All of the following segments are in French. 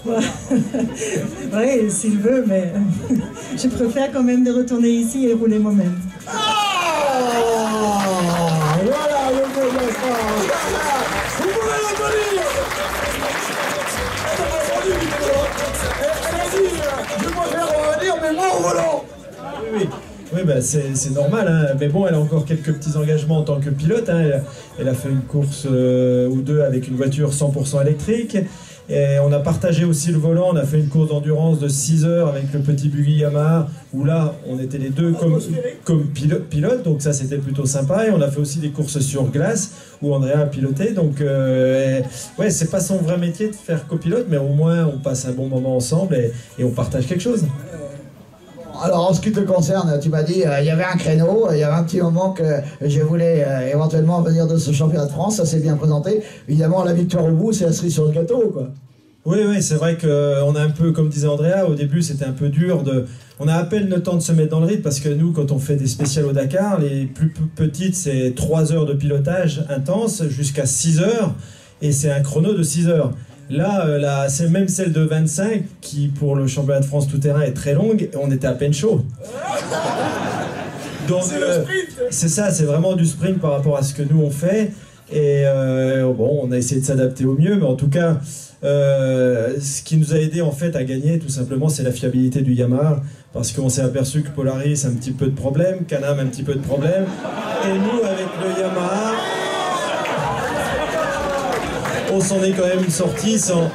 Oui, s'il veut, mais je préfère quand même de retourner ici et rouler moi-même. Voilà le mot de la phrase. Vous pouvez l'applaudir. Elle a dit, je préfère dire, mais moi au volant. Oui. Oui, bah c'est normal, hein. Mais bon, elle a encore quelques petits engagements en tant que pilote, hein. Elle a fait une course ou deux avec une voiture 100% électrique. Et on a partagé aussi le volant, on a fait une course d'endurance de 6 heures avec le petit buggy Yamaha, où là, on était les deux comme pilotes, donc ça c'était plutôt sympa. Et on a fait aussi des courses sur glace, où Andrea a piloté, donc ouais, c'est pas son vrai métier de faire copilote, mais au moins on passe un bon moment ensemble et on partage quelque chose. Alors en ce qui te concerne, tu m'as dit il y avait un créneau, il y avait un petit moment que je voulais éventuellement venir de ce championnat de France, ça s'est bien présenté. Évidemment la victoire au bout, c'est la cerise sur le gâteau, quoi. Oui, c'est vrai qu'on a un peu, comme disait Andrea, au début c'était un peu dur on a à peine le temps de se mettre dans le rythme, parce que nous, quand on fait des spéciales au Dakar, les plus petites c'est 3 heures de pilotage intense jusqu'à 6 heures, et c'est un chrono de 6 heures. Là, c'est même celle de 25 qui, pour le championnat de France tout-terrain, est très longue, et on était à peine chaud. Donc, c'est ça, c'est vraiment du sprint par rapport à ce que nous on fait. Et bon, on a essayé de s'adapter au mieux, mais en tout cas, ce qui nous a aidé en fait à gagner, tout simplement, c'est la fiabilité du Yamaha, parce qu'on s'est aperçu que Polaris a un petit peu de problème, Can-Am un petit peu de problème, et nous, avec le Yamaha, on s'en est quand même sorti sans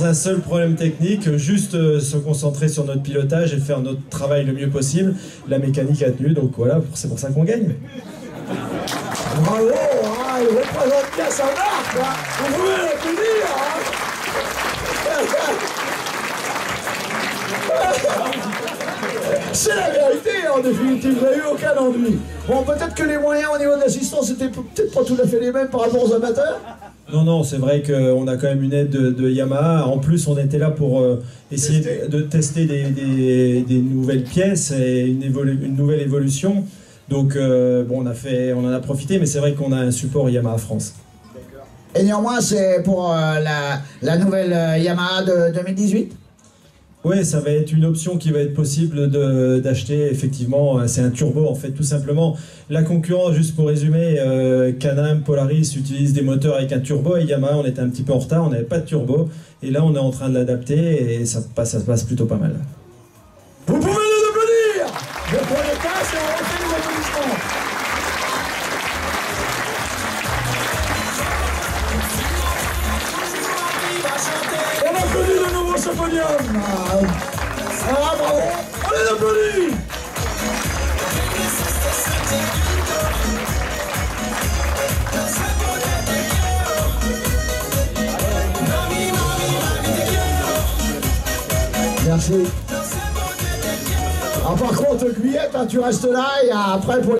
un seul problème technique, juste se concentrer sur notre pilotage et faire notre travail le mieux possible. La mécanique a tenu, donc voilà, c'est pour ça qu'on gagne. Bravo, hein, il représente bien sa marque, hein. Vous pouvez l'applaudir, hein. C'est la vérité, en définitive, vous n'avez eu aucun ennui. Bon, peut-être que les moyens au niveau de l'assistance n'étaient peut-être pas tout à fait les mêmes par rapport aux amateurs. Non, c'est vrai qu'on a quand même une aide de Yamaha. En plus, on était là pour essayer de tester des nouvelles pièces et une nouvelle évolution. Donc, bon, on en a profité, mais c'est vrai qu'on a un support Yamaha France. Et néanmoins, c'est pour la nouvelle Yamaha de 2018 ? Oui, ça va être une option qui va être possible d'acheter, effectivement. C'est un turbo, en fait, tout simplement. La concurrence, juste pour résumer, Can-Am, Polaris utilisent des moteurs avec un turbo, et Yamaha, on était un petit peu en retard, on n'avait pas de turbo. Et là, on est en train de l'adapter, et ça se passe plutôt pas mal. Vous pouvez les applaudir. Je prends les tasses et on refait les applaudissements. On applaudit de nouveau ce podium. Ah, bravo. On les applaudit. Merci. Ah, par contre, Guyette, hein, tu restes là et après pour